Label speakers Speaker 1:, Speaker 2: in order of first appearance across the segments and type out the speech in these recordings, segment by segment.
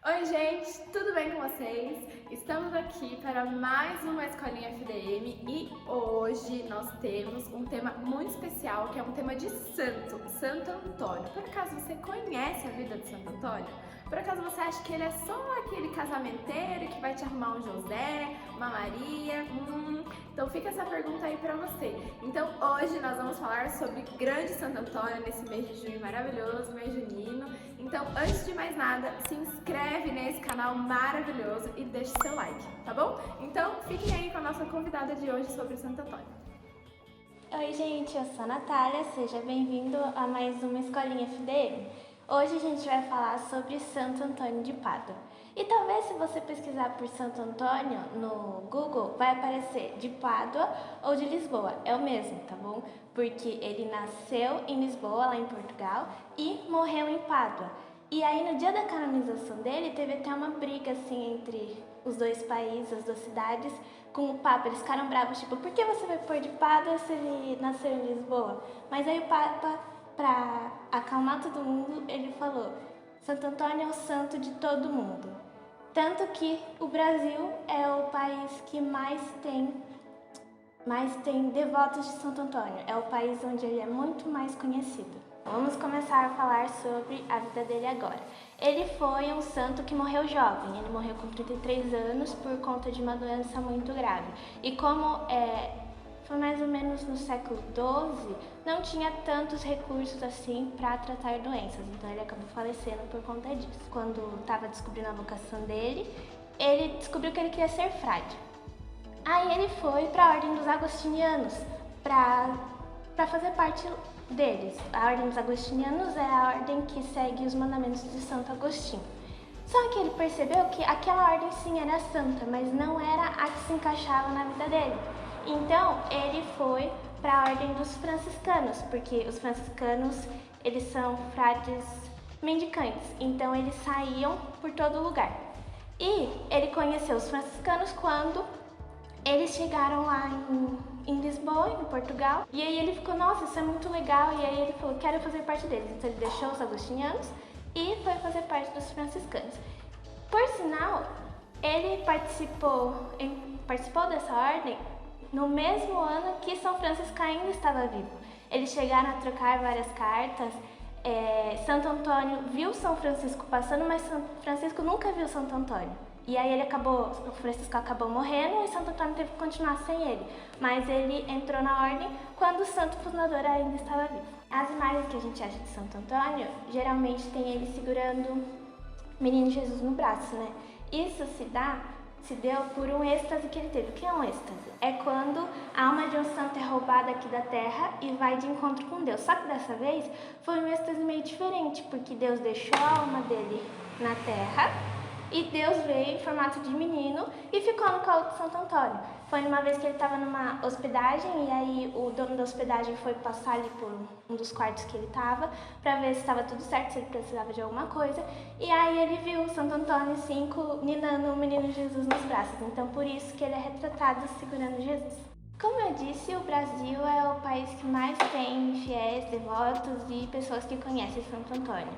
Speaker 1: Oi gente, tudo bem com vocês? Estamos aqui para mais uma Escolinha FDM e hoje nós temos um tema muito especial, que é um tema de Santo Antônio. Por acaso você conhece a vida de Santo Antônio? Por acaso você acha que ele é só aquele casamenteiro que vai te arrumar um José, uma Maria? Então fica essa pergunta aí pra você. Então hoje nós vamos falar sobre grande Santo Antônio nesse mês de junho maravilhoso, mês junino. Então antes de mais nada, se inscreve nesse canal maravilhoso e deixe seu like, tá bom? Então fiquem aí com a nossa convidada de hoje sobre Santo Antônio.
Speaker 2: Oi gente, eu sou a Natália, seja bem-vindo a mais uma Escolinha FDM. Hoje a gente vai falar sobre Santo Antônio de Pádua. E talvez se você pesquisar por Santo Antônio no Google, vai aparecer de Pádua ou de Lisboa, é o mesmo, tá bom? Porque ele nasceu em Lisboa, lá em Portugal, e morreu em Pádua. E aí no dia da canonização dele, teve até uma briga assim entre os dois países, as duas cidades, com o Papa. Eles ficaram bravos, tipo, por que você vai pôr de Pádua se ele nasceu em Lisboa? Mas aí o Papa, para acalmar todo mundo, ele falou: Santo Antônio é o santo de todo mundo. Tanto que o Brasil é o país que mais tem devotos de Santo Antônio. É o país onde ele é muito mais conhecido. Vamos começar a falar sobre a vida dele agora. Ele foi um santo que morreu jovem. Ele morreu com 33 anos por conta de uma doença muito grave. E como foi mais ou menos no século XII, não tinha tantos recursos assim para tratar doenças, então ele acabou falecendo por conta disso. Quando estava descobrindo a vocação dele, ele descobriu que ele queria ser frade. Aí ele foi para a Ordem dos Agostinianos para fazer parte deles. A Ordem dos Agostinianos é a ordem que segue os mandamentos de Santo Agostinho. Só que ele percebeu que aquela ordem sim era santa, mas não era a que se encaixava na vida dele. Então, ele foi para a ordem dos franciscanos, porque os franciscanos, eles são frades mendicantes, então eles saíam por todo lugar. E ele conheceu os franciscanos quando eles chegaram lá em Lisboa, em Portugal, e aí ele ficou, nossa, isso é muito legal, e aí ele falou, quero fazer parte deles. Então ele deixou os agostinianos e foi fazer parte dos franciscanos. Por sinal, ele participou dessa ordem no mesmo ano que São Francisco ainda estava vivo. Eles chegaram a trocar várias cartas. Santo Antônio viu São Francisco passando, mas São Francisco nunca viu Santo Antônio. E aí o Francisco acabou morrendo e Santo Antônio teve que continuar sem ele. Mas ele entrou na ordem quando o santo fundador ainda estava vivo. As imagens que a gente acha de Santo Antônio, geralmente tem ele segurando o menino Jesus no braço, né? Isso se deu por um êxtase que ele teve. O que é um êxtase? É quando a alma de um santo é roubada aqui da terra e vai de encontro com Deus. Só que dessa vez foi um êxtase meio diferente, porque Deus deixou a alma dele na terra e Deus veio em formato de menino e ficou no colo de Santo Antônio. Foi numa vez que ele estava numa hospedagem e aí o dono da hospedagem foi passar ali por um dos quartos que ele estava para ver se estava tudo certo, se ele precisava de alguma coisa. E aí ele viu o Santo Antônio assim, ninando o menino Jesus nos braços. Então por isso que ele é retratado segurando Jesus. Como eu disse, o Brasil é o país que mais tem fiéis, devotos e pessoas que conhecem Santo Antônio.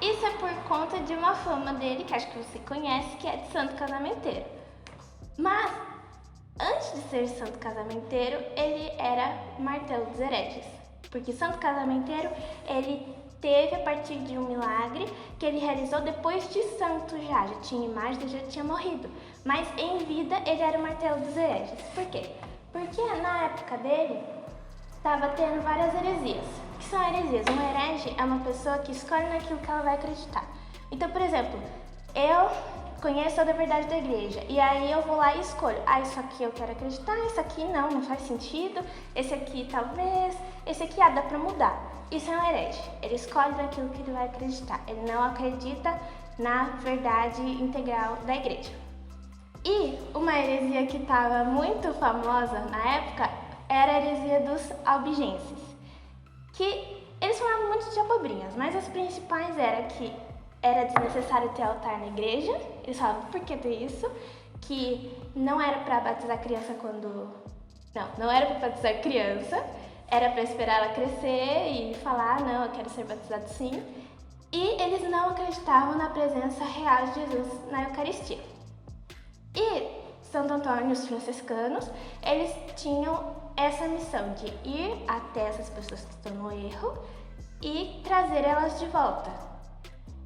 Speaker 2: Isso é por conta de uma fama dele, que acho que você conhece, que é de santo casamenteiro. Mas, antes de ser santo casamenteiro, ele era martelo dos hereges. Porque santo casamenteiro, ele teve a partir de um milagre que ele realizou depois de santo já tinha imagem, já tinha morrido. Mas em vida, ele era o martelo dos hereges. Por quê? Porque na época dele, estava tendo várias heresias. O que são heresias? Um herege é uma pessoa que escolhe naquilo que ela vai acreditar. Então, por exemplo, eu conheço toda a verdade da igreja e aí eu vou lá e escolho. Isso aqui eu quero acreditar, isso aqui não faz sentido, esse aqui talvez, esse aqui dá pra mudar. Isso é um herege. Ele escolhe naquilo que ele vai acreditar. Ele não acredita na verdade integral da igreja. E uma heresia que estava muito famosa na época era a heresia dos albigenses, que eles falavam muito de abobrinhas, mas as principais era que era desnecessário ter altar na igreja. Eles falavam, por que ter isso? Que não era para batizar criança não era para batizar criança, era para esperar ela crescer e falar, não, eu quero ser batizado sim. E eles não acreditavam na presença real de Jesus na Eucaristia. E Santo Antônio e os franciscanos, eles tinham essa missão de ir até essas pessoas que estão no erro e trazer elas de volta.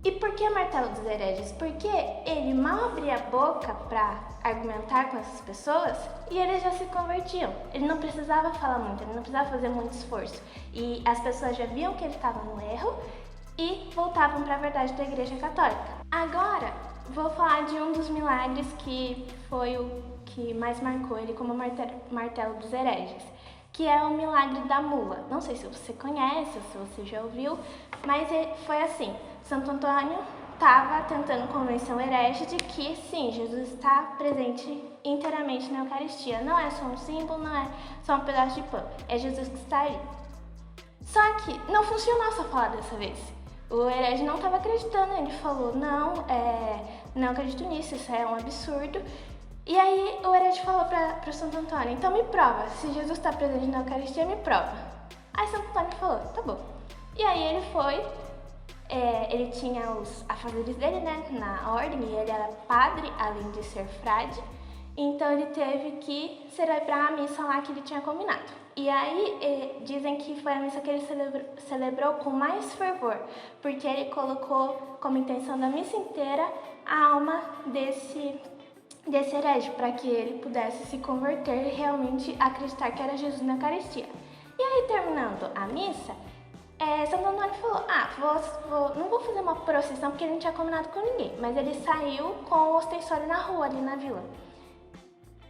Speaker 2: E por que Martelo dos Hereges? Porque ele mal abria a boca para argumentar com essas pessoas e eles já se convertiam. Ele não precisava falar muito, ele não precisava fazer muito esforço. E as pessoas já viam que ele estava no erro e voltavam para a verdade da Igreja Católica. Agora, vou falar de um dos milagres que foi o que mais marcou ele como Martelo dos Hereges, que é o milagre da mula. Não sei se você conhece ou se você já ouviu, mas foi assim. Santo Antônio estava tentando convencer o herege de que sim, Jesus está presente inteiramente na Eucaristia. Não é só um símbolo, não é só um pedaço de pão, é Jesus que está ali. Só que não funcionou essa fala dessa vez. O herege não estava acreditando, ele falou, não acredito nisso, isso é um absurdo. E aí o herege falou para Santo Antônio, então me prova, se Jesus está presente na Eucaristia, me prova. Aí Santo Antônio falou, tá bom. E aí ele foi, ele tinha os afazeres dele, né, na ordem, e ele era padre, além de ser frade, então ele teve que celebrar a missa lá que ele tinha combinado. E aí dizem que foi a missa que ele celebrou com mais fervor, porque ele colocou como intenção da missa inteira a alma desse herege, para que ele pudesse se converter e realmente acreditar que era Jesus na Eucaristia. E aí, terminando a missa, Santo Antônio falou, não vou fazer uma procissão porque ele não tinha combinado com ninguém, mas ele saiu com o ostensório na rua, ali na vila.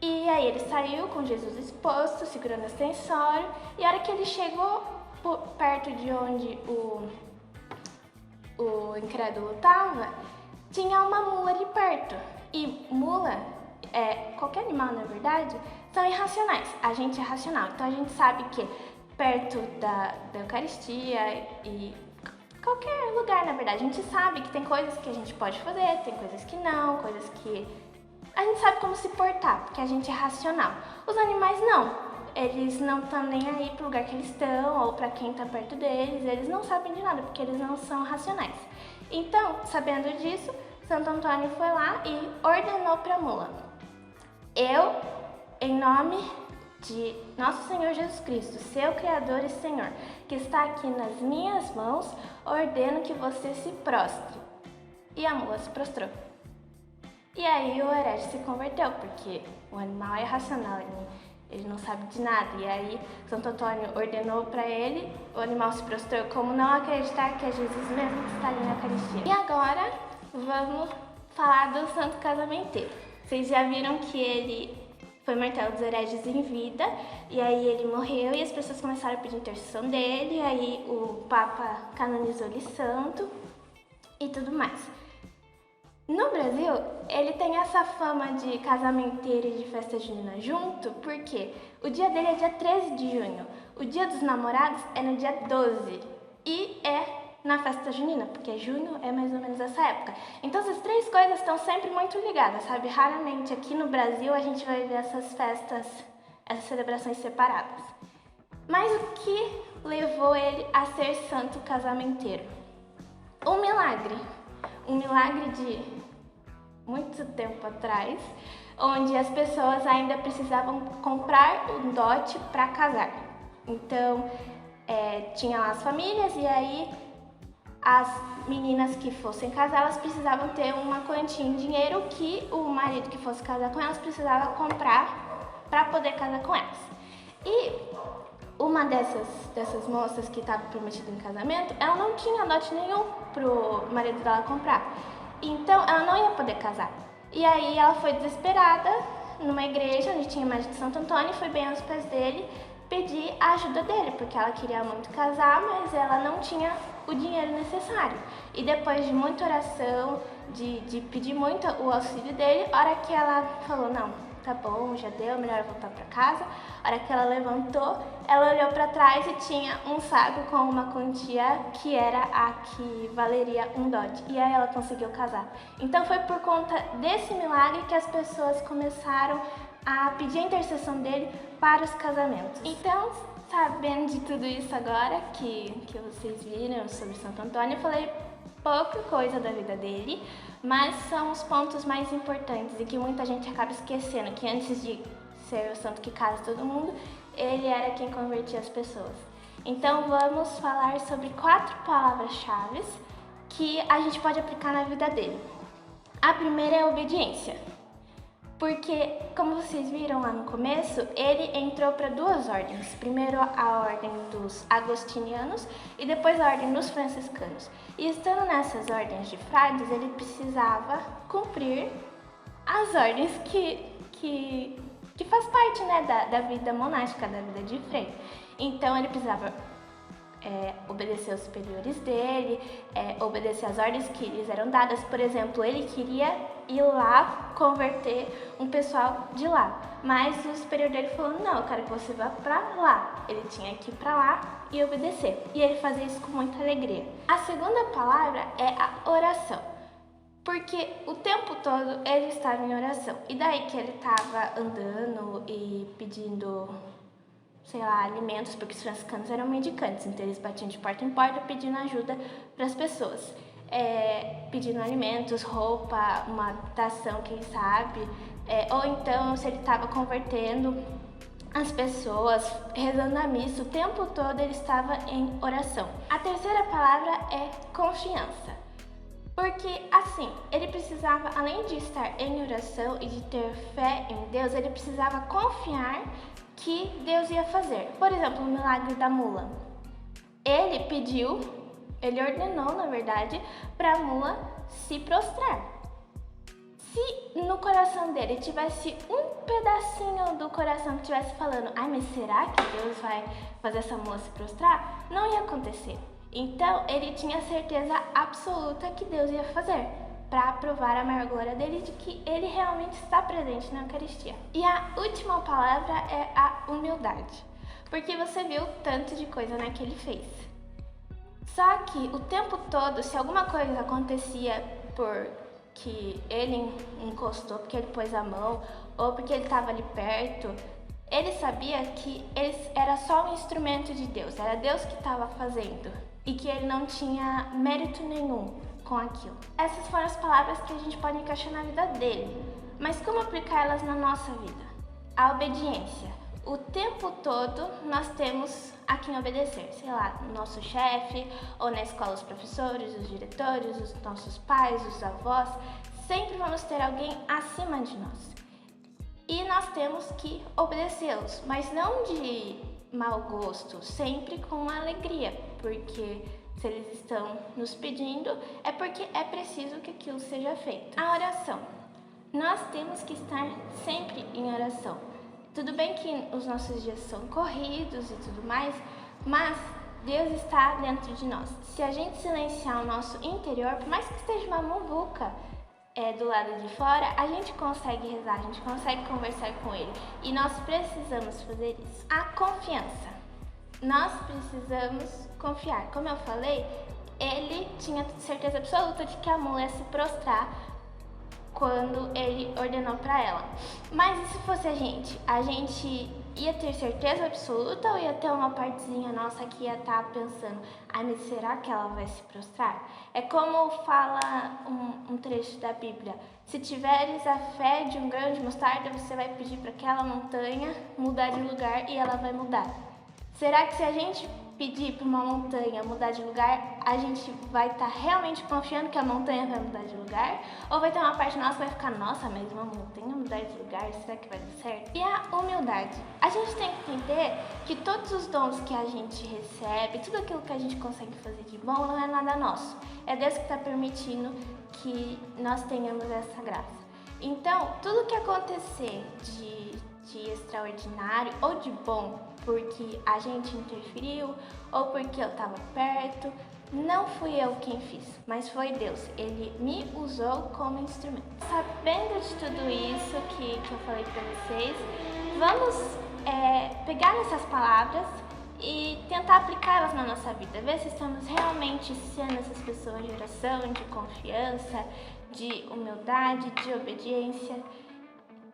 Speaker 2: E aí ele saiu com Jesus exposto, segurando o ostensório, e a hora que ele chegou perto de onde o incrédulo estava, tinha uma mula ali perto. E mula, qualquer animal na verdade, são irracionais. A gente é racional, então a gente sabe que perto da Eucaristia e qualquer lugar na verdade, a gente sabe que tem coisas que a gente pode fazer, tem coisas que não, coisas que a gente sabe como se portar, porque a gente é racional. Os animais não, eles não estão nem aí pro lugar que eles estão ou para quem está perto deles, eles não sabem de nada, porque eles não são racionais. Então, sabendo disso, Santo Antônio foi lá e ordenou para a mula: eu, em nome de nosso Senhor Jesus Cristo, seu Criador e Senhor, que está aqui nas minhas mãos, ordeno que você se prostre. E a mula se prostrou. E aí o herege se converteu, porque o animal é racional, ele não sabe de nada. E aí Santo Antônio ordenou para ele, o animal se prostrou. Como não acreditar que é Jesus mesmo que está ali na Eucaristia? E agora vamos falar do Santo Casamenteiro. Vocês já viram que ele foi Martelo dos Hereges em vida, e aí ele morreu e as pessoas começaram a pedir intercessão dele, e aí o Papa canonizou ele santo e tudo mais. No Brasil, ele tem essa fama de casamenteiro e de festa junina junto, porque o dia dele é dia 13 de junho, o dia dos namorados é no dia 12 e é na festa junina, porque junho é mais ou menos essa época. Então essas três coisas estão sempre muito ligadas, sabe? Raramente aqui no Brasil a gente vai ver essas festas, essas celebrações separadas. Mas o que levou ele a ser santo casamenteiro? Um milagre de muito tempo atrás, onde as pessoas ainda precisavam comprar um dote para casar. Então, tinha lá as famílias e aí as meninas que fossem casar, elas precisavam ter uma quantia em dinheiro que o marido que fosse casar com elas precisava comprar para poder casar com elas. E uma dessas moças que estava prometida em casamento, ela não tinha dote nenhum pro marido dela comprar. Então, ela não ia poder casar. E aí ela foi desesperada numa igreja onde tinha a imagem de Santo Antônio e foi bem aos pés dele pedir a ajuda dele, porque ela queria muito casar, mas ela não tinha o dinheiro necessário. E depois de muita oração, de pedir muito o auxílio dele, a hora que ela falou, não, tá bom, já deu, melhor voltar para casa, a hora que ela levantou, ela olhou para trás e tinha um saco com uma quantia que era a que valeria um dote. E aí ela conseguiu casar. Então foi por conta desse milagre que as pessoas começaram a pedir a intercessão dele para os casamentos. Então, sabendo de tudo isso agora, que vocês viram sobre Santo Antônio, eu falei, pouca coisa da vida dele, mas são os pontos mais importantes e que muita gente acaba esquecendo, que antes de ser o santo que casa todo mundo, ele era quem convertia as pessoas. Então vamos falar sobre 4 palavras-chave que a gente pode aplicar na vida dele. A primeira é a obediência. Porque, como vocês viram lá no começo, ele entrou para 2 ordens. Primeiro a ordem dos agostinianos e depois a ordem dos franciscanos. E estando nessas ordens de frades, ele precisava cumprir as ordens que faz parte, né, da vida monástica, da vida de frei. Então ele precisava obedecer aos superiores dele, obedecer às ordens que lhes eram dadas. Por exemplo, ele queria ir lá converter um pessoal de lá, mas o superior dele falou: não, eu quero que você vá pra lá. Ele tinha que ir pra lá e obedecer, e ele fazia isso com muita alegria. A segunda palavra é a oração, porque o tempo todo ele estava em oração, e daí que ele estava andando e pedindo, sei lá, alimentos, porque os franciscanos eram mendicantes, então eles batiam de porta em porta pedindo ajuda para as pessoas, pedindo alimentos, roupa, uma habitação, quem sabe, ou então se ele estava convertendo as pessoas, rezando a missa, o tempo todo ele estava em oração. A terceira palavra é confiança. Porque, assim, ele precisava, além de estar em oração e de ter fé em Deus, ele precisava confiar que Deus ia fazer. Por exemplo, o milagre da mula. Ele ordenou, na verdade, para a mula se prostrar. Se no coração dele tivesse um pedacinho do coração que estivesse falando: ai, mas será que Deus vai fazer essa mula se prostrar? Não ia acontecer. Então, ele tinha certeza absoluta que Deus ia fazer, para provar a maior glória dele de que ele realmente está presente na Eucaristia. E a última palavra é a humildade, porque você viu tanto de coisa, né, que ele fez. Só que o tempo todo, se alguma coisa acontecia porque ele encostou, porque ele pôs a mão, ou porque ele estava ali perto, ele sabia que ele era só um instrumento de Deus, era Deus que estava fazendo, e que ele não tinha mérito nenhum com aquilo. Essas foram as palavras que a gente pode encaixar na vida dele, mas como aplicá-las na nossa vida? A obediência. O tempo todo nós temos a quem obedecer, sei lá, nosso chefe, ou na escola os professores, os diretores, os nossos pais, os avós, sempre vamos ter alguém acima de nós. E nós temos que obedecê-los, mas não de mau gosto, sempre com alegria, porque se eles estão nos pedindo, é porque é preciso que aquilo seja feito. A oração. Nós temos que estar sempre em oração. Tudo bem que os nossos dias são corridos e tudo mais, mas Deus está dentro de nós. Se a gente silenciar o nosso interior, por mais que esteja uma muvuca do lado de fora, a gente consegue rezar, a gente consegue conversar com Ele. E nós precisamos fazer isso. A confiança. Nós precisamos confiar. Como eu falei, ele tinha certeza absoluta de que a mula ia se prostrar quando ele ordenou para ela. Mas e se fosse a gente ia ter certeza absoluta ou ia ter uma partezinha nossa que ia estar pensando: ai, mas será que ela vai se prostrar? É como fala um trecho da Bíblia: se tiveres a fé de um grão de mostarda, você vai pedir para aquela montanha mudar de lugar e ela vai mudar. Será que se a gente pedir para uma montanha mudar de lugar, a gente vai estar realmente confiando que a montanha vai mudar de lugar? Ou vai ter uma parte nossa que vai ficar: nossa, mas uma montanha mudar de lugar, será que vai dar certo? E a humildade. A gente tem que entender que todos os dons que a gente recebe, tudo aquilo que a gente consegue fazer de bom, não é nada nosso. É Deus que está permitindo que nós tenhamos essa graça. Então, tudo que acontecer de extraordinário ou de bom, porque a gente interferiu ou porque eu estava perto, não fui eu quem fiz, mas foi Deus. Ele me usou como instrumento. Sabendo de tudo isso que eu falei para vocês, vamos pegar essas palavras e tentar aplicá-las na nossa vida, ver se estamos realmente sendo essas pessoas de oração, de confiança, de humildade, de obediência,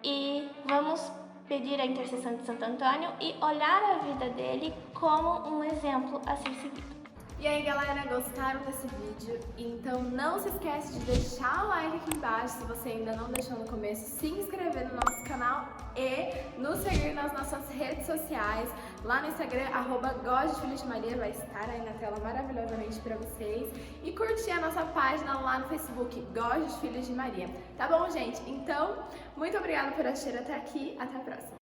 Speaker 2: e vamos pedir a intercessão de Santo Antônio e olhar a vida dele como um exemplo a ser seguido.
Speaker 1: E aí galera, gostaram desse vídeo? Então não se esquece de deixar o like aqui embaixo se você ainda não deixou no começo, se inscrever no nosso canal e nos seguir nas nossas redes sociais. Lá no Instagram, @GosDeFilhosDeMaria, vai estar aí na tela maravilhosamente pra vocês. E curtir a nossa página lá no Facebook, Gosto de Filhos de Maria. Tá bom, gente? Então, muito obrigada por assistir até aqui. Até a próxima.